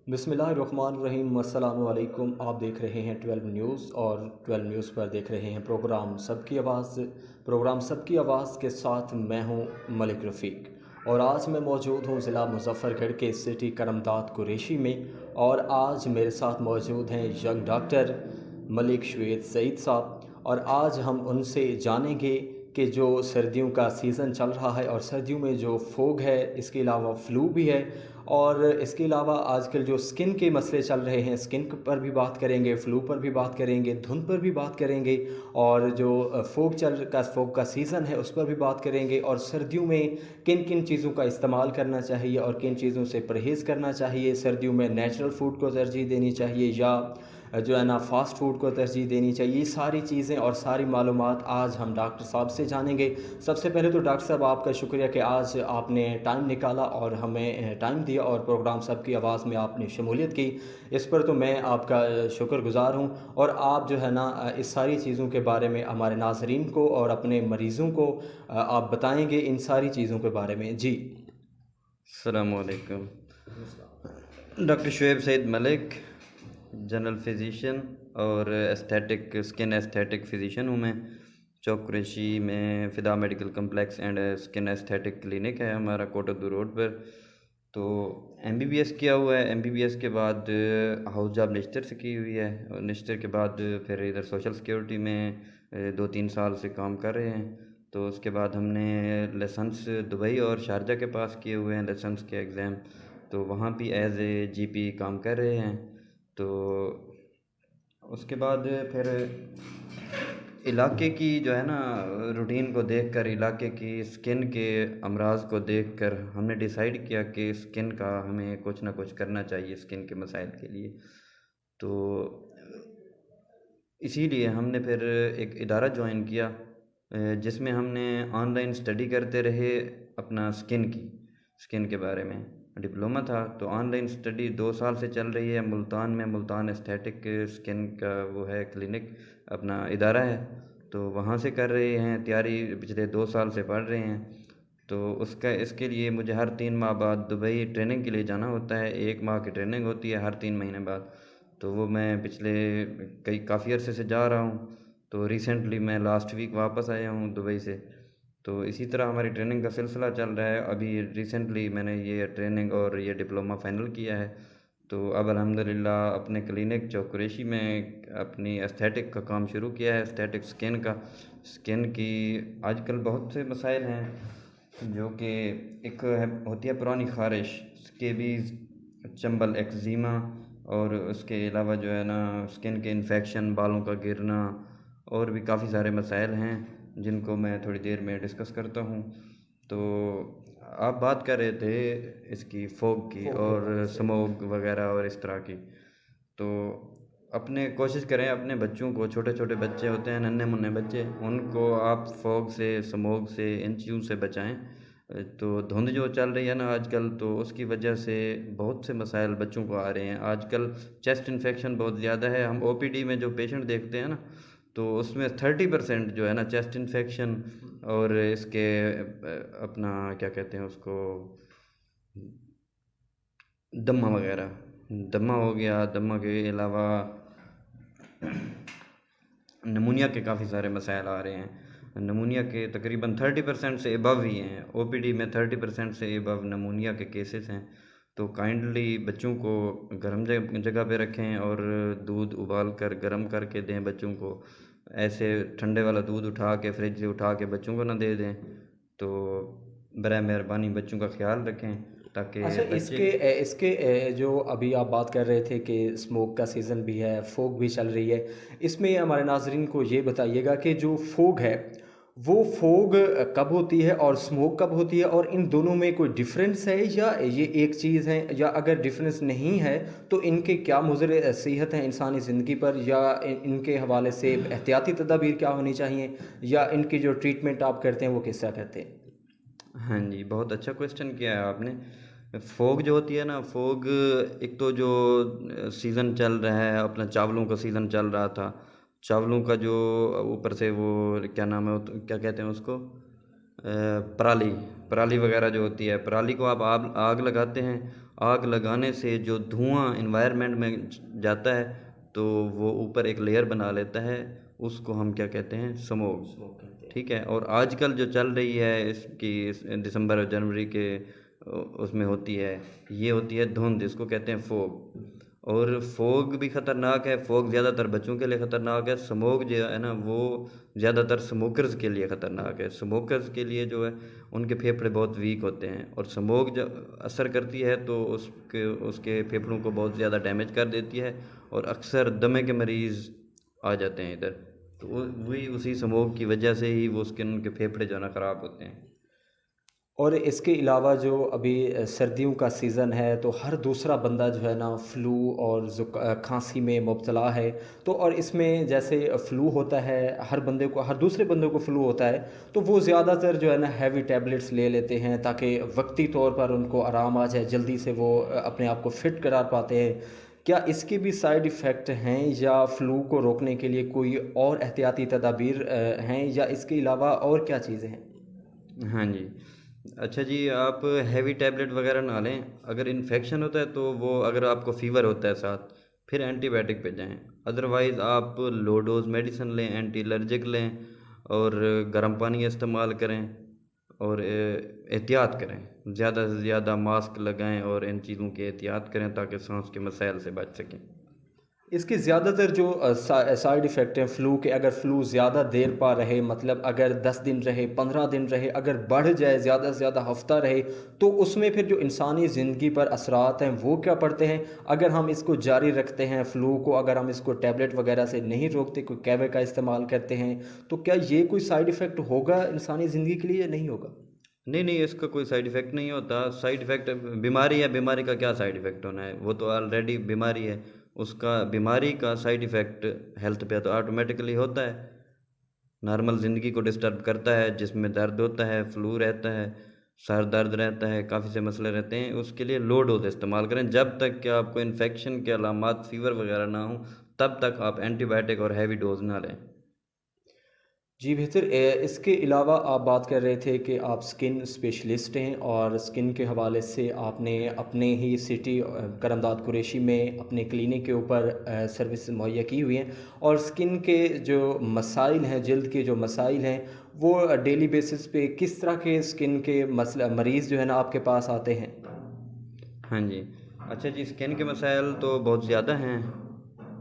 बिस्मिल्लाहिर्रहमानिर्रहीम। अस्सलामु अलैकुम। आप देख रहे हैं 12 न्यूज़ और 12 न्यूज़ पर देख रहे हैं प्रोग्राम सबकी आवाज़। प्रोग्राम सबकी आवाज़ के साथ मैं हूं मलिक रफ़ीक और आज मैं मौजूद हूं ज़िला मुज़फ़्फ़रगढ़ के सिटी करमदाद कुरैशी में। और आज मेरे साथ मौजूद हैं यंग डॉक्टर मलिक शुएब सईद साहब और आज हम उनसे जानेंगे कि जो सर्दियों का सीज़न चल रहा है और सर्दियों में जो फोग है, इसके अलावा फ़्लू भी है और इसके अलावा आजकल जो स्किन के मसले चल रहे हैं, स्किन पर भी बात करेंगे, फ़्लू पर भी बात करेंगे, धुंध पर भी बात करेंगे और जो फोग का सीज़न है उस पर भी बात करेंगे। और सर्दियों में किन किन चीज़ों का इस्तेमाल करना चाहिए और किन चीज़ों से परहेज़ करना चाहिए। सर्दियों में नेचुरल फूड को तरजीह देनी चाहिए या जो है ना फ़ास्ट फूड को तरजीह देनी चाहिए। ये सारी चीज़ें और सारी मालूमात आज हम डॉक्टर साहब से जानेंगे। सबसे पहले तो डॉक्टर साहब आपका शुक्रिया कि आज आपने टाइम निकाला और हमें टाइम दिया और प्रोग्राम सबकी आवाज़ में आपने शमूलियत की। इस पर तो मैं आपका शुक्रगुज़ार हूँ। और आप जो है ना इस सारी चीज़ों के बारे में हमारे नाज़रीन को और अपने मरीज़ों को आप बताएँगे इन सारी चीज़ों के बारे में। जी। अस्सलामु अलैकुम। Doctor Shoaib Saeed Malik, general physician और स्किन एस्थेटिक फ़िज़िशियन हूँ मैं। चौक कुरैशी में Fida medical complex and skin aesthetic clinic है हमारा, कोटद्दू रोड पर। तो एमबीबीएस किया हुआ है। एमबीबीएस के बाद हाउस जॉब निश्तर से की हुई है और निश्तर के बाद फिर इधर सोशल सिक्योरिटी में 2-3 साल से काम कर रहे हैं। तो उसके बाद हमने लाइसेंस दुबई और शारजा के पास किए हुए हैं, लाइसेंस के एग्ज़ाम। तो वहाँ भी एज़ ए जीपी काम कर रहे हैं। तो उसके बाद फिर इलाके की जो है ना रूटीन को देखकर, इलाके की स्किन के अमराज को देखकर हमने डिसाइड किया कि स्किन का हमें कुछ ना कुछ करना चाहिए स्किन के मसाइल के लिए। तो इसीलिए हमने फिर एक इदारा ज्वाइन किया जिसमें हमने ऑनलाइन स्टडी करते रहे अपना स्किन के बारे में। डिप्लोमा था तो ऑनलाइन स्टडी 2 साल से चल रही है मुल्तान में। मुल्तान एस्थेटिक स्किन का वो है क्लिनिक, अपना इदारा है। तो वहाँ से कर रहे हैं तैयारी, पिछले 2 साल से पढ़ रहे हैं। तो इसके लिए मुझे हर 3 माह बाद दुबई ट्रेनिंग के लिए जाना होता है। 1 माह की ट्रेनिंग होती है हर 3 महीने बाद। तो वो मैं पिछले काफ़ी अरसे से जा रहा हूँ। तो रिसेंटली मैं लास्ट वीक वापस आया हूँ दुबई से। तो इसी तरह हमारी ट्रेनिंग का सिलसिला चल रहा है। अभी रिसेंटली मैंने ये ट्रेनिंग और ये डिप्लोमा फाइनल किया है। तो अब अल्हम्दुलिल्लाह अपने क्लिनिक चौक कुरैशी में अपनी एस्थेटिक का काम शुरू किया है, एस्थेटिक स्किन का। स्किन की आजकल बहुत से मसाइल हैं जो कि एक होती है पुरानी ख़ारिश, स्केबीज़, चंबल, एक्जिमा और उसके अलावा जो है ना स्किन के इन्फेक्शन, बालों का गिरना और भी काफ़ी सारे मसाइल हैं जिनको मैं थोड़ी देर में डिस्कस करता हूँ। तो आप बात कर रहे थे इसकी फोग की फोग के और हवाले से। स्मोक वगैरह और इस तरह की। तो अपने कोशिश करें अपने बच्चों को, छोटे छोटे बच्चे होते हैं, नन्हे मुन्ने बच्चे, उनको आप फोग से, स्मोक से, इन चीज़ों से बचाएं। तो धुंध जो चल रही है ना आजकल, तो उसकी वजह से बहुत से मसाइल बच्चों को आ रहे हैं। आजकल चेस्ट इन्फेक्शन बहुत ज़्यादा है। हम ओपीडी में जो पेशेंट देखते हैं ना, तो उसमें 30% जो है ना चेस्ट इन्फेक्शन और इसके अपना क्या कहते हैं उसको, दमा वगैरह, दमा हो गया। दमा के अलावा नमूनिया के काफ़ी सारे मसाइल आ रहे हैं। नमूनिया के तकरीबन 30% से एबव ही हैं। ओपीडी में 30% से एबव नमूनिया के केसेस हैं। तो काइंडली बच्चों को गर्म जगह पे रखें और दूध उबाल कर गर्म करके दें बच्चों को। ऐसे ठंडे वाला दूध उठा के फ्रिज से उठा के बच्चों को ना दे दें। तो बराए मेहरबानी बच्चों का ख्याल रखें ताकि अच्छा, बच्चे। इसके जो अभी आप बात कर रहे थे कि स्मोक का सीज़न भी है, फोग भी चल रही है। इसमें हमारे नाज़रीन को ये बताइएगा कि जो फोग है वो फोग कब होती है और स्मोक कब होती है और इन दोनों में कोई डिफरेंस है या ये एक चीज़ है, या अगर डिफरेंस नहीं है तो इनके क्या मुज़र सेहत हैं इंसानी ज़िंदगी पर, या इनके हवाले से एहतियाती तदाबीर क्या होनी चाहिए, या इनकी जो ट्रीटमेंट आप करते हैं वो किस तरह करते हैं। हाँ जी, बहुत अच्छा क्वेश्चन किया है आपने। फ़ोग जो होती है ना, फ़ोग एक तो जो सीज़न चल रहा है अपना, चावलों का सीज़न चल रहा था। चावलों का जो ऊपर से वो क्या नाम है, क्या कहते हैं उसको, पराली। पराली वगैरह जो होती है, पराली को आप आग लगाते हैं, आग लगाने से जो धुआं इन्वायरमेंट में जाता है तो वो ऊपर एक लेयर बना लेता है, उसको हम क्या कहते हैं, स्मोक। ठीक है। और आजकल जो चल रही है इसकी दिसंबर और जनवरी के उसमें होती है, ये होती है धुंध, इसको कहते हैं फोग। और फोग भी ख़तरनाक है, फोग ज़्यादातर बच्चों के लिए ख़तरनाक है। स्मोक जो है ना वो ज़्यादातर स्मोकर्स के लिए ख़तरनाक है। स्मोकर्स के लिए जो है उनके फेफड़े बहुत वीक होते हैं, और स्मोक जब असर करती है तो उसके फेफड़ों को बहुत ज़्यादा डैमेज कर देती है, और अक्सर दमे के मरीज़ आ जाते हैं इधर। तो वही उसी स्मोक की वजह से ही वो उनके फेफड़े जो है ना ख़राब होते हैं। और इसके अलावा जो अभी सर्दियों का सीज़न है तो हर दूसरा बंदा जो है ना फ्लू और खांसी में मुब्तला है। तो और इसमें जैसे फ्लू होता है, हर बंदे को, हर दूसरे बंदे को फ्लू होता है, तो वो ज़्यादातर जो है ना हैवी टैबलेट्स ले लेते हैं ताकि वक्ती तौर पर उनको आराम आ जाए, जल्दी से वो अपने आप को फिट करार पाते हैं। क्या इसके भी साइड इफ़ेक्ट हैं, या फ्लू को रोकने के लिए कोई और एहतियाती तदाबीर हैं, या इसके अलावा और क्या चीज़ें हैं? हाँ जी। अच्छा जी, आप हैवी टैबलेट वगैरह ना लें। अगर इन्फेक्शन होता है तो वो, अगर आपको फ़ीवर होता है साथ, फिर एंटीबायोटिक पे जाएं। अदरवाइज़ आप लो डोज मेडिसिन लें, एंटी एलर्जिक लें, और गर्म पानी इस्तेमाल करें, और एहतियात करें। ज़्यादा से ज़्यादा मास्क लगाएं और इन चीज़ों की एहतियात करें ताकि सांस के मसाइल से बच सकें। इसके ज़्यादातर जो साइड इफ़ेक्ट हैं फ्लू के, अगर फ्लू ज़्यादा देर पा रहे, मतलब अगर 10 दिन रहे, 15 दिन रहे, अगर बढ़ जाए ज़्यादा से ज़्यादा हफ्ता रहे, तो उसमें फिर जो इंसानी ज़िंदगी पर असरात हैं वो क्या पड़ते हैं? अगर हम इसको जारी रखते हैं फ्लू को, अगर हम इसको टैबलेट वगैरह से नहीं रोकते, कोई कैवे का इस्तेमाल करते हैं, तो क्या ये कोई साइड इफ़ेक्ट होगा इंसानी ज़िंदगी के लिए या नहीं होगा? नहीं नहीं, इसका कोई साइड इफ़ेक्ट नहीं होता। साइड इफ़ेक्ट बीमारी है, बीमारी का क्या साइड इफ़ेक्ट होना है, वो तो ऑलरेडी बीमारी है। उसका बीमारी का साइड इफ़ेक्ट हेल्थ पे तो ऑटोमेटिकली होता है। नॉर्मल ज़िंदगी को डिस्टर्ब करता है, जिसमें दर्द होता है, फ्लू रहता है, सर दर्द रहता है, काफ़ी से मसले रहते हैं। उसके लिए लो डोज इस्तेमाल करें। जब तक कि आपको इन्फेक्शन के अलामात फ़ीवर वगैरह ना हो, तब तक आप एंटीबायोटिक और हैवी डोज ना लें। जी बेहतर। इसके अलावा आप बात कर रहे थे कि आप स्किन स्पेशलिस्ट हैं, और स्किन के हवाले से आपने अपने ही सिटी करमदाद कुरैशी में अपने क्लिनिक के ऊपर सर्विस मुहैया की हुई हैं, और स्किन के जो मसाइल हैं, जल्द के जो मसाइल हैं, वो डेली बेसिस पे किस तरह के स्किन के मसला मरीज़ जो है ना आपके पास आते हैं? हाँ जी। अच्छा जी, स्किन के मसाइल तो बहुत ज़्यादा हैं।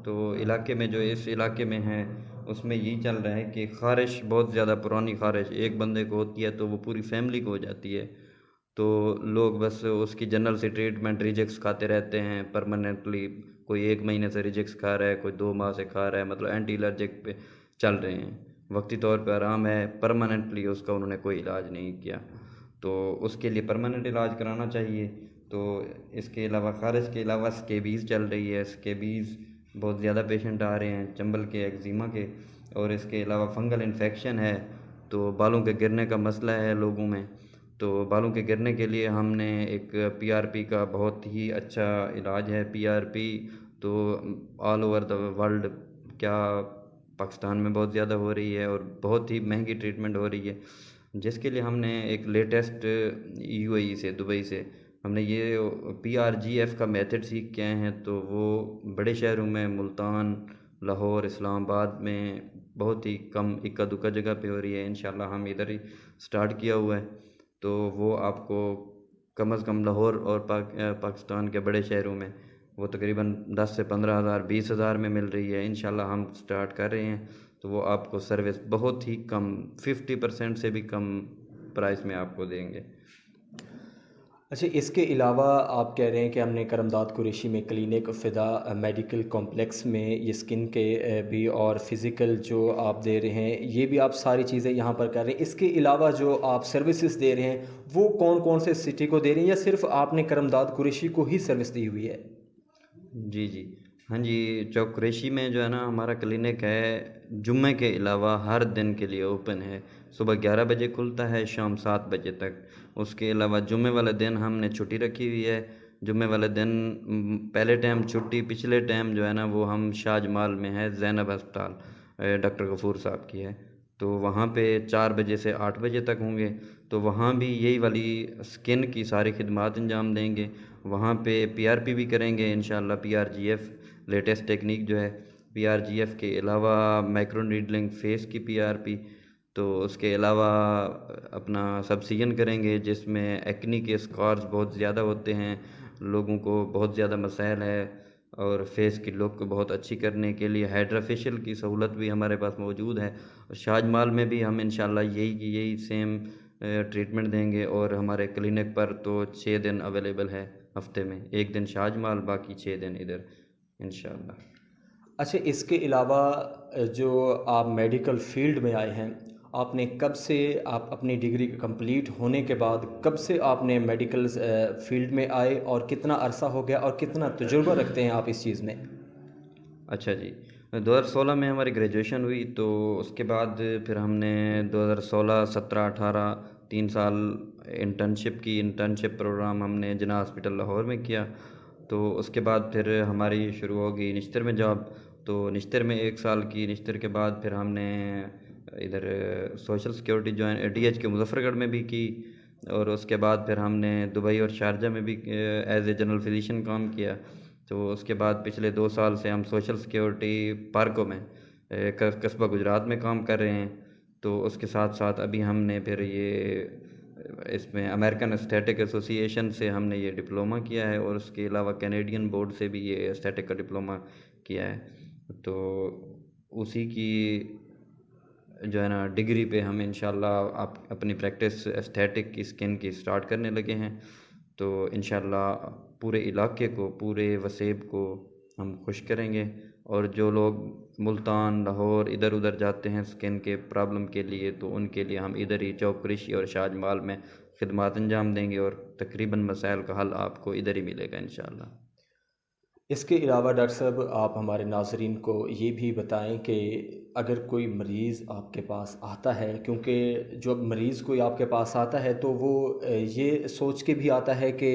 तो इलाके में, जो इस इलाके में है, उसमें यही चल रहा है कि ख़ारिश, बहुत ज़्यादा पुरानी ख़ारिश एक बंदे को होती है तो वो पूरी फैमिली को हो जाती है। तो लोग बस उसकी जनरल सी ट्रीटमेंट रिजेक्ट्स खाते रहते हैं परमानेंटली। कोई 1 महीने से रिजेक्ट्स खा रहा है, कोई 2 माह से खा रहा है, मतलब एंटी एलर्जिक पे चल रहे हैं। वक्ती तौर पे आराम है, परमानेंटली उसका उन्होंने कोई इलाज नहीं किया। तो उसके लिए परमानेंट इलाज कराना चाहिए। तो इसके अलावा, ख़ारिश के अलावा स्केबीज़ चल रही है। स्केबीज़ बहुत ज़्यादा पेशेंट आ रहे हैं, चंबल के, एक्जिमा के। और इसके अलावा फंगल इन्फेक्शन है, तो बालों के गिरने का मसला है लोगों में। तो बालों के गिरने के लिए हमने एक पीआरपी का बहुत ही अच्छा इलाज है। पीआरपी तो ऑल ओवर द वर्ल्ड, क्या पाकिस्तान में बहुत ज़्यादा हो रही है, और बहुत ही महंगी ट्रीटमेंट हो रही है, जिसके लिए हमने एक लेटेस्ट यूएई से, दुबई से हमने ये पीआरजीएफ का मेथड सीख के आए हैं। तो वो बड़े शहरों में, मुल्तान, लाहौर, इस्लामाबाद में बहुत ही कम इक्का दुक्का जगह पे हो रही है। इंशाल्लाह हम इधर ही स्टार्ट किया हुआ है। तो वो आपको कम से कम लाहौर और पाकिस्तान के बड़े शहरों में वो तकरीबन 10 से 15 हज़ार, 20 हज़ार में मिल रही है। इंशाल्लाह हम स्टार्ट कर रहे हैं, तो वो आपको सर्विस बहुत ही कम, 50% से भी कम प्राइस में आपको देंगे। अच्छा, इसके अलावा आप कह रहे हैं कि हमने करमदाद कुरैशी में क्लिनिक फ़िदा मेडिकल कॉम्प्लेक्स में ये स्किन के भी और फिज़िकल जो आप दे रहे हैं, ये भी आप सारी चीज़ें यहाँ पर कर रहे हैं। इसके अलावा जो आप सर्विसेज दे रहे हैं वो कौन कौन से सिटी को दे रहे हैं, या सिर्फ आपने करमदाद कुरैशी को ही सर्विस दी हुई है? जी जी, हाँ जी। चौक कुरैशी में जो है ना हमारा क्लिनिक है, जुम्मे के अलावा हर दिन के लिए ओपन है। सुबह 11 बजे खुलता है, शाम 7 बजे तक। उसके अलावा जुम्मे वाले दिन हमने छुट्टी रखी हुई है। जुम्मे वाले दिन पहले टाइम छुट्टी, पिछले टाइम जो है ना वो हम शाहजमाल में है, ज़ैनब अस्पताल, डॉक्टर गफूर साहब की है। तो वहाँ पे 4 बजे से 8 बजे तक होंगे। तो वहाँ भी यही वाली स्किन की सारी खिदमात अंजाम देंगे। वहाँ पे पीआरपी भी करेंगे इंशाल्लाह, पीआरजीएफ लेटेस्ट टेक्निक जो है। पीआरजीएफ के अलावा माइक्रो नीडलिंग फेस की पीआरपी, तो उसके अलावा अपना सबसिजन करेंगे जिसमें एक्नी के स्कॉर्स बहुत ज़्यादा होते हैं, लोगों को बहुत ज़्यादा मसाइल है। और फेस की लुक को बहुत अच्छी करने के लिए हाइड्रा फेशियल की सहूलत भी हमारे पास मौजूद है। और शाजमाल में भी हम इंशाल्लाह यही सेम ट्रीटमेंट देंगे। और हमारे क्लिनिक पर तो 6 दिन अवेलेबल है हफ्ते में, 1 दिन शाजमाल, बाकी 6 दिन इधर इंशाल्लाह। अच्छा, इसके अलावा जो आप मेडिकल फील्ड में आए हैं, आपने कब से, आप अपनी डिग्री कंप्लीट होने के बाद कब से आपने मेडिकल फील्ड में आए और कितना अरसा हो गया और कितना तजुर्बा रखते हैं आप इस चीज़ में? अच्छा जी, 2016 में हमारी ग्रेजुएशन हुई, तो उसके बाद फिर हमने 2016, 17, 18 3 साल इंटर्नशिप की। इंटर्नशिप प्रोग्राम हमने जिन्ना हॉस्पिटल लाहौर में किया। तो उसके बाद फिर हमारी शुरू हो गई निश्तर में जॉब। तो निश्तर में 1 साल की, निश्तर के बाद फिर हमने इधर सोशल सिक्योरिटी ज्वाइन डीएच के मुजफ्फरगढ़ में भी की। और उसके बाद फिर हमने दुबई और शारजा में भी एज ए जनरल फिजिशियन काम किया। तो उसके बाद पिछले 2 साल से हम सोशल सिक्योरिटी पार्कों में कस्बा गुजरात में काम कर रहे हैं। तो उसके साथ साथ अभी हमने फिर ये इसमें अमेरिकन एस्थेटिक एसोसिएशन से हमने ये डिप्लोमा किया है, और उसके अलावा कैनेडियन बोर्ड से भी ये एस्थेटिक का डिप्लोमा किया है। तो उसी की जो है ना डिग्री पे हम इंशाल्लाह आप अपनी प्रैक्टिस एस्थेटिक की, स्किन की स्टार्ट करने लगे हैं। तो इंशाल्लाह पूरे इलाके को, पूरे वसेब को हम खुश करेंगे। और जो लोग मुल्तान, लाहौर इधर उधर जाते हैं स्किन के प्रॉब्लम के लिए, तो उनके लिए हम इधर ही चौक कुरैशी और शाजमाल में खिदमात अंजाम देंगे, और तकरीबन मसाइल का हल आपको इधर ही मिलेगा इंशाल्लाह। इसके अलावा डॉक्टर साहब, आप हमारे नाज़रीन को ये भी बताएं कि अगर कोई मरीज़ आपके पास आता है, क्योंकि जब मरीज़ कोई आपके पास आता है तो वो ये सोच के भी आता है कि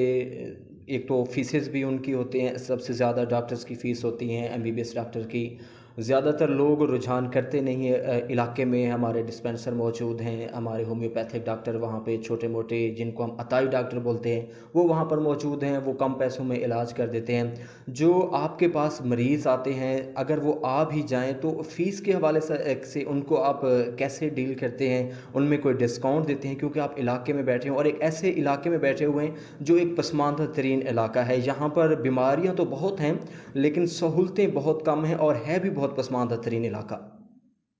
एक तो फ़ीसेस भी उनकी होती हैं, सबसे ज़्यादा डॉक्टर्स की फ़ीस होती हैं, एमबीबीएस डॉक्टर की। ज़्यादातर लोग रुझान करते नहीं है, इलाके में हमारे डिस्पेंसर मौजूद हैं, हमारे होम्योपैथिक डॉक्टर वहाँ पे छोटे मोटे, जिनको हम अताई डॉक्टर बोलते हैं, वो वहाँ पर मौजूद हैं, वो कम पैसों में इलाज कर देते हैं। जो आपके पास मरीज़ आते हैं, अगर वो आ भी जाएँ तो फ़ीस के हवाले से उनको आप कैसे डील करते हैं? उनमें कोई डिस्काउंट देते हैं? क्योंकि आप इलाके में बैठे हैं और एक ऐसे इलाके में बैठे हुए हैं जो एक पसमानदा तरीन इलाका है। यहाँ पर बीमारियाँ तो बहुत हैं, लेकिन सहूलतें बहुत कम हैं और है भी बहुत पसमानदा तरीन इलाका।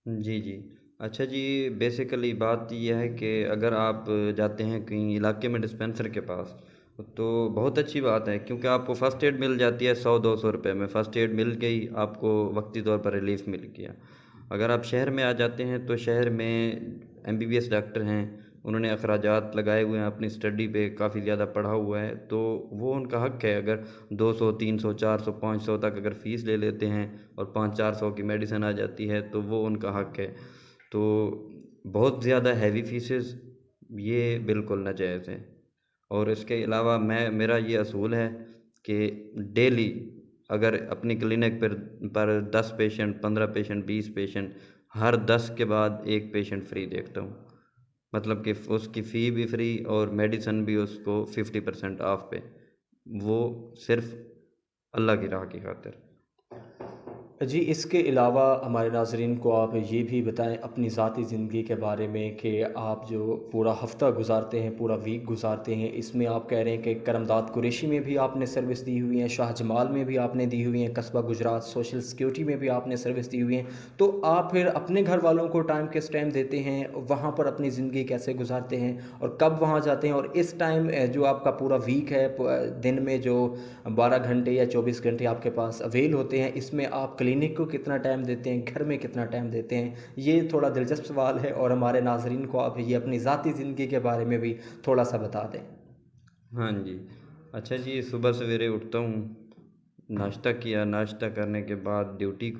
जी, जी। अच्छा जी, बेसिकली बात ये है कि अगर आप जाते हैं कहीं इलाके में डिस्पेंसर के पास, तो बहुत अच्छी बात है, क्योंकि आपको फ़र्स्ट एड मिल जाती है 100-200 रुपए में। फ़र्स्ट एड मिल गई, आपको वक्ती तौर पर रिलीफ़ मिल गया। अगर आप शहर में आ जाते हैं, तो शहर में एमबीबीएस डॉक्टर हैं, उन्होंने अखराजात लगाए हुए हैं, अपनी स्टडी पे काफ़ी ज़्यादा पढ़ा हुआ है, तो वो उनका हक़ है। अगर 200, 300, 400, 500 तक अगर फ़ीस ले लेते हैं और 500-400 की मेडिसिन आ जाती है, तो वो उनका हक़ है। तो बहुत ज़्यादा हैवी फ़ीसेस ये बिल्कुल नाजायज़ है। और इसके अलावा मेरा ये असूल है कि डेली अगर अपनी क्लिनिक पर 10 पेशेंट, 15 पेशेंट, 20 पेशेंट, हर 10 के बाद 1 पेशेंट फ्री देखता हूँ। मतलब कि उसकी फ़ी भी फ्री और मेडिसिन भी उसको 50% ऑफ पे, वो सिर्फ अल्लाह की राह की खातिर। जी, इसके अलावा हमारे नाज़रीन को आप ये भी बताएं अपनी ज़ाती ज़िंदगी के बारे में कि आप जो पूरा हफ़्ता गुज़ारते हैं, पूरा वीक गुज़ारते हैं, इसमें आप कह रहे हैं कि करमदाद कुरैशी में भी आपने सर्विस दी हुई है, शाहजमाल में भी आपने दी हुई है, कस्बा गुजरात सोशल सिक्योरिटी में भी आपने सर्विस दी हुई है। तो आप फिर अपने घर वालों को टाइम किस टाइम देते हैं, वहाँ पर अपनी ज़िंदगी कैसे गुज़ारते हैं और कब वहाँ जाते हैं? और इस टाइम जो आपका पूरा वीक है, दिन में जो 12 घंटे या 24 घंटे आपके पास अवेल होते हैं, इसमें आप क्लिनिक को कितना टाइम देते हैं, घर में कितना टाइम देते हैं? ये थोड़ा दिलचस्प सवाल है और हमारे नाज़रीन को आप ये अपनी ज़ाती ज़िंदगी के बारे में भी थोड़ा सा बता दें। हाँ जी। अच्छा जी, सुबह सवेरे उठता हूँ, नाश्ता किया, नाश्ता करने के बाद ड्यूटी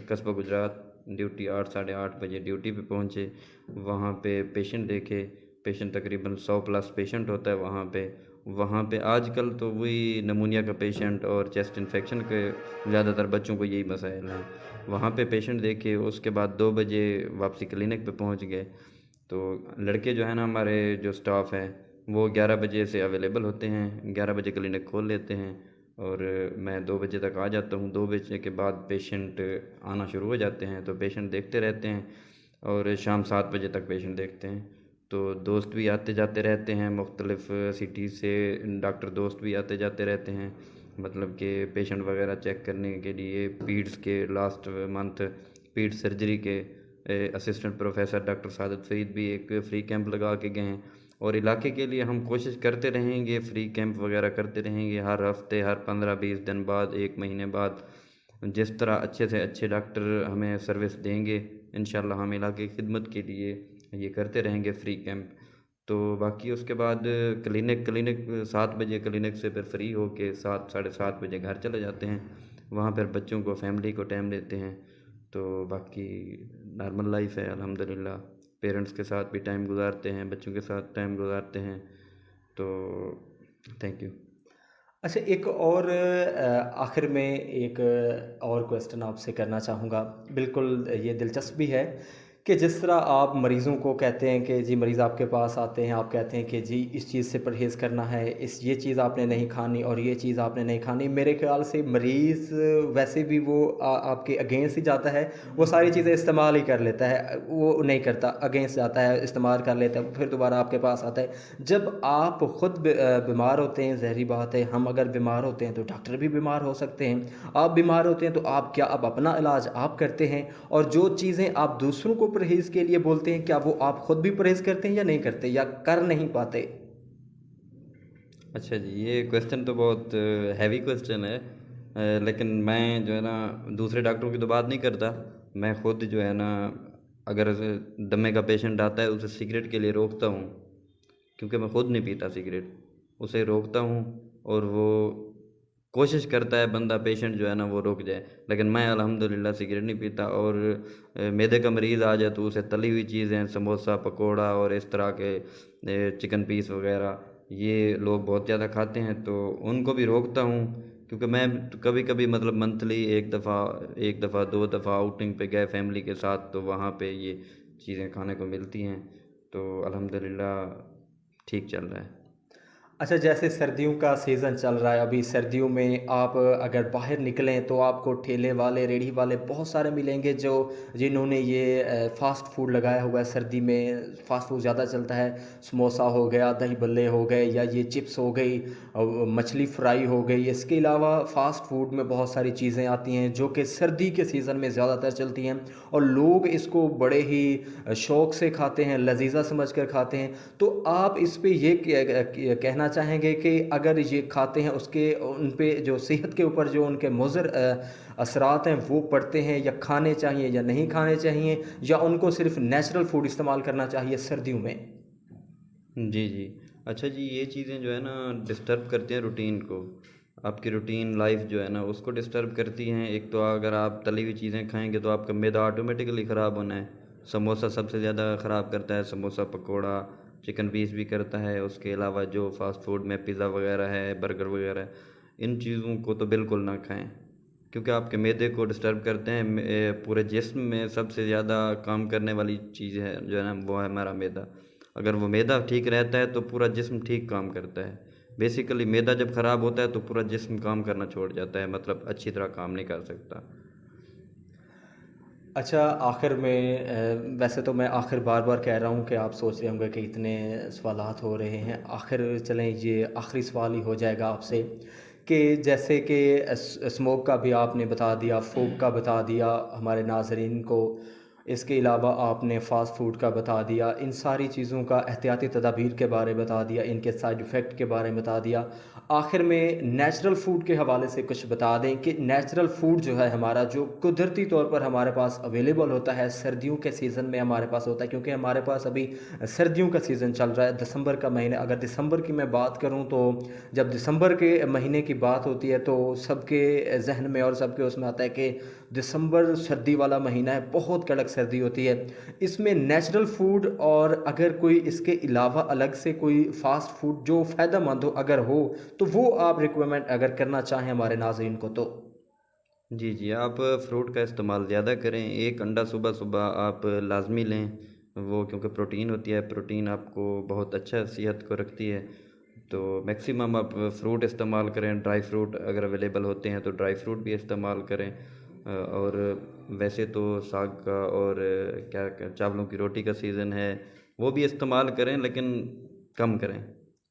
कस्बा गुजरात, ड्यूटी 8 साढ़े 8 बजे ड्यूटी पे पहुँचे। वहाँ पे पेशेंट देखे, पेशेंट तकरीबन 100 प्लस पेशेंट होता है वहाँ पे आजकल तो वही नमूनिया का पेशेंट और चेस्ट इन्फेक्शन के ज़्यादातर बच्चों को यही मसाइल हैं। वहाँ पे पेशेंट देखे, उसके बाद 2 बजे वापसी क्लिनिक पे पहुँच गए। तो लड़के जो है ना हमारे जो स्टाफ है वो 11 बजे से अवेलेबल होते हैं, 11 बजे क्लिनिक खोल लेते हैं और मैं 2 बजे तक आ जाता हूँ। 2 बजे के बाद पेशेंट आना शुरू हो जाते हैं, तो पेशेंट देखते रहते हैं और शाम 7 बजे तक पेशेंट देखते हैं। तो दोस्त भी आते जाते रहते हैं, मुख्तलिफ़ सिटी से डॉक्टर दोस्त भी आते जाते रहते हैं, मतलब कि पेशेंट वगैरह चेक करने के लिए। पीड्स के लास्ट मंथ पीड सर्जरी के असिस्टेंट प्रोफेसर डॉक्टर सादत सईद भी एक फ्री कैंप लगा के गए हैं और इलाके के लिए हम कोशिश करते रहेंगे, फ्री कैंप वगैरह करते रहेंगे हर हफ्ते, हर 15-20 दिन बाद, 1 महीने बाद। जिस तरह अच्छे से अच्छे डॉक्टर हमें सर्विस देंगे, इंशाल्लाह हम इलाके की खिदमत के लिए ये करते रहेंगे फ्री कैंप। तो बाकी उसके बाद क्लिनिक 7 बजे क्लिनिक से फिर फ्री होके 7 साढ़े 7 बजे घर चले जाते हैं। वहाँ पर बच्चों को, फैमिली को टाइम देते हैं। तो बाकी नॉर्मल लाइफ है अल्हम्दुलिल्लाह। पेरेंट्स के साथ भी टाइम गुजारते हैं, बच्चों के साथ टाइम गुजारते हैं। तो थैंक यू। अच्छा, एक और आखिर में एक और क्वेश्चन आपसे करना चाहूँगा। बिल्कुल ये दिलचस्प भी है कि जिस तरह आप मरीज़ों को कहते हैं कि जी मरीज़ आपके पास आते हैं, आप कहते हैं कि जी इस चीज़ से परहेज़ करना है, इस ये चीज़ आपने नहीं खानी और ये चीज़ आपने नहीं खानी। मेरे ख़्याल से मरीज़ वैसे भी वो आपके अगेंस्ट ही जाता है, वो सारी चीज़ें इस्तेमाल ही कर लेता है, वो नहीं करता, अगेंस्ट जाता है, इस्तेमाल कर लेता है, फिर दोबारा आपके पास आता है। जब आप ख़ुद बीमार होते हैं, ज़ाहिर बात है, हम अगर बीमार होते हैं तो डॉक्टर भी बीमार हो सकते हैं। आप बीमार होते हैं तो आप क्या अब अपना इलाज आप करते हैं, और जो चीज़ें आप दूसरों को परहेज़ के लिए बोलते हैं, क्या वो आप ख़ुद भी परहेज़ करते हैं या नहीं करते या कर नहीं पाते? अच्छा जी, ये क्वेश्चन तो बहुत हैवी क्वेश्चन है। लेकिन मैं जो है ना दूसरे डॉक्टरों की तो बात नहीं करता। मैं खुद जो है ना, अगर दमे का पेशेंट आता है उसे सिगरेट के लिए रोकता हूँ, क्योंकि मैं खुद नहीं पीता सिगरेट। उसे रोकता हूँ और वो कोशिश करता है बंदा, पेशेंट जो है ना, वो रुक जाए। लेकिन मैं अल्हम्दुलिल्लाह सिगरेट नहीं पीता। और मैदे का मरीज़ आ जाए तो उसे तली हुई चीज़ें, समोसा, पकोड़ा और इस तरह के चिकन पीस वगैरह ये लोग बहुत ज़्यादा खाते हैं, तो उनको भी रोकता हूँ। क्योंकि मैं कभी कभी मतलब मंथली एक दफ़ा 2 दफ़ा आउटिंग पे गए फैमिली के साथ, तो वहाँ पे ये चीज़ें खाने को मिलती हैं। तो अल्हम्दुलिल्लाह ठीक चल रहा है। अच्छा, जैसे सर्दियों का सीज़न चल रहा है, अभी सर्दियों में आप अगर बाहर निकलें तो आपको ठेले वाले, रेहड़ी वाले बहुत सारे मिलेंगे जो जिन्होंने ये फ़ास्ट फूड लगाया हुआ है। सर्दी में फ़ास्ट फूड ज़्यादा चलता है। समोसा हो गया, दही बल्ले हो गए, या ये चिप्स हो गई, मछली फ्राई हो गई। इसके अलावा फ़ास्ट फूड में बहुत सारी चीज़ें आती हैं जो कि सर्दी के सीज़न में ज़्यादातर चलती हैं, और लोग इसको बड़े ही शौक़ से खाते हैं, लज़ीज़ा समझ कर खाते हैं। तो आप इस पे ये कहना चाहेंगे कि अगर ये खाते हैं उसके उन पे जो सेहत के ऊपर जो उनके मुज़र असरात हैं वो पड़ते हैं, या खाने चाहिए या नहीं खाने चाहिए, या उनको सिर्फ़ नेचुरल फूड इस्तेमाल करना चाहिए सर्दियों में? जी, जी। अच्छा जी, ये चीज़ें जो है ना डिस्टर्ब करती हैं रूटीन को। आपकी रूटीन लाइफ़ जो है ना उसको डिस्टर्ब करती हैं। एक तो अगर आप तली हुई चीज़ें खाएँगे तो आपका मैदा ऑटोमेटिकली ख़राब होना है। समोसा सबसे ज़्यादा ख़राब करता है, समोसा, पकोड़ा, चिकन पीस भी करता है। उसके अलावा जो फ़ास्ट फ़ूड में पिज़्ज़ा वग़ैरह है, बर्गर वग़ैरह है, इन चीज़ों को तो बिल्कुल ना खाएँ, क्योंकि आपके मैदे को डिस्टर्ब करते हैं। पूरे जिस्म में सबसे ज़्यादा काम करने वाली चीज़ है जो है ना, वो है हमारा मैदा। अगर वो मैदा ठीक रहता है तो पूरा जिस्म ठीक काम करता है। बेसिकली मैदा जब ख़राब होता है तो पूरा जिस्म काम करना छोड़ जाता है, मतलब अच्छी तरह काम नहीं कर सकता। अच्छा, आखिर में वैसे तो मैं आखिर बार-बार कह रहा हूँ कि आप सोच रहे होंगे कि इतने सवालात हो रहे हैं। आखिर चलें, ये आखिरी सवाल ही हो जाएगा आपसे कि जैसे कि स्मोक का भी आपने बता दिया, फ़ूक का बता दिया हमारे नाज़रीन को। इसके अलावा आपने फ़ास्ट फ़ूड का बता दिया, इन सारी चीज़ों का एहतियाती तदाबीर के बारे में बता दिया, इनके साइड इफ़ेक्ट के बारे में बता दिया। आखिर में नेचुरल फ़ूड के हवाले से कुछ बता दें कि नेचुरल फ़ूड जो है हमारा, जो कुदरती तौर पर हमारे पास अवेलेबल होता है, सर्दियों के सीज़न में हमारे पास होता है, क्योंकि हमारे पास अभी सर्दियों का सीज़न चल रहा है, दिसंबर का महीना। अगर दिसंबर की मैं बात करूँ तो जब दिसंबर के महीने की बात होती है तो सबके जहन में और सबके उसमें आता है कि दिसंबर सर्दी वाला महीना है, बहुत कड़क सर्दी होती है। इसमें नेचुरल फूड, और अगर कोई इसके अलावा अलग से कोई फ़ास्ट फूड जो फ़ायदेमंद हो अगर हो, तो वो आप रिकमेंड अगर करना चाहें हमारे नाज़रीन को तो? जी, जी, आप फ्रूट का इस्तेमाल ज़्यादा करें। एक अंडा सुबह-सुबह आप लाज़मी लें। वो क्योंकि प्रोटीन होती है, प्रोटीन आपको बहुत अच्छा सेहत को रखती है। तो मैक्सिमम आप फ्रूट इस्तेमाल करें, ड्राई फ्रूट अगर अवेलेबल होते हैं तो ड्राई फ्रूट भी इस्तेमाल करें। और वैसे तो साग का और क्या चावलों की रोटी का सीज़न है, वो भी इस्तेमाल करें, लेकिन कम करें,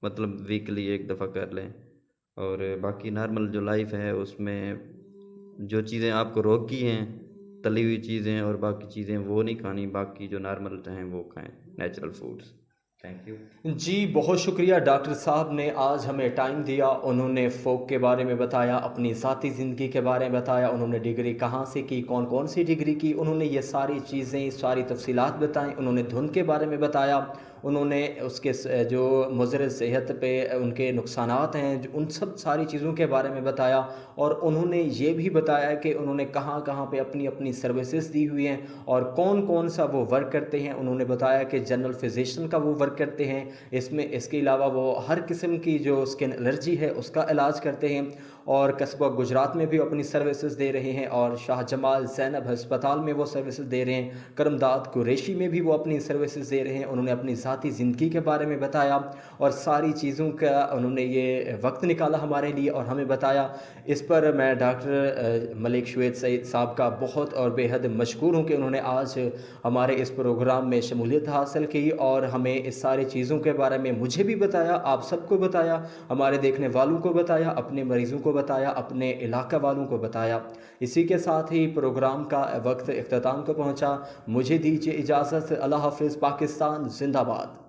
मतलब वीकली एक दफ़ा कर लें। और बाकी नॉर्मल जो लाइफ है उसमें जो चीज़ें आपको रोकी हैं, तली हुई चीज़ें और बाकी चीज़ें वो नहीं खानी, बाकी जो नॉर्मल हैं वो खाएं, नेचुरल फूड्स। Thank you. जी, बहुत शुक्रिया डॉक्टर साहब ने आज हमें टाइम दिया। उन्होंने फ़ोक के बारे में बताया, अपनी ज़ाती ज़िंदगी के बारे में बताया, उन्होंने डिग्री कहाँ से की, कौन कौन सी डिग्री की, उन्होंने ये सारी चीज़ें, सारी तफसीलात बताई। उन्होंने धुन के बारे में बताया, उन्होंने उसके जो मुज़र सेहत पे उनके नुकसानात हैं, उन सब सारी चीज़ों के बारे में बताया। और उन्होंने ये भी बताया कि उन्होंने कहाँ कहाँ पे अपनी अपनी सर्विसेज दी हुई हैं और कौन कौन सा वो वर्क करते हैं। उन्होंने बताया कि जनरल फिजिशियन का वो वर्क करते हैं, इसके अलावा वो हर किस्म की जो स्किन एलर्जी है उसका इलाज करते हैं। और कस्बा गुजरात में भी अपनी सर्विसेज दे रहे हैं, और शाह जमाल ज़ैनब अस्पताल में वो सर्विसेज दे रहे हैं, करमदाद कुरैशी में भी वो अपनी सर्विसेज दे रहे हैं। उन्होंने अपनी ज़ाती ज़िंदगी के बारे में बताया और सारी चीज़ों का उन्होंने ये वक्त निकाला हमारे लिए और हमें बताया। इस पर मैं डॉक्टर मलिक शुएब सईद साहब का बहुत और बेहद मशकूर हूँ कि उन्होंने आज हमारे इस प्रोग्राम में शमूलियत हासिल की और हमें इस सारी चीज़ों के बारे में मुझे भी बताया, आप सबको बताया, हमारे देखने वालों को बताया, अपने मरीज़ों को बताया, अपने इलाका वालों को बताया। इसी के साथ ही प्रोग्राम का वक्त इख्तिताम को पहुँचा। मुझे दीजिए इजाज़त। अल्लाह हाफ़िज़। पाकिस्तान जिंदाबाद।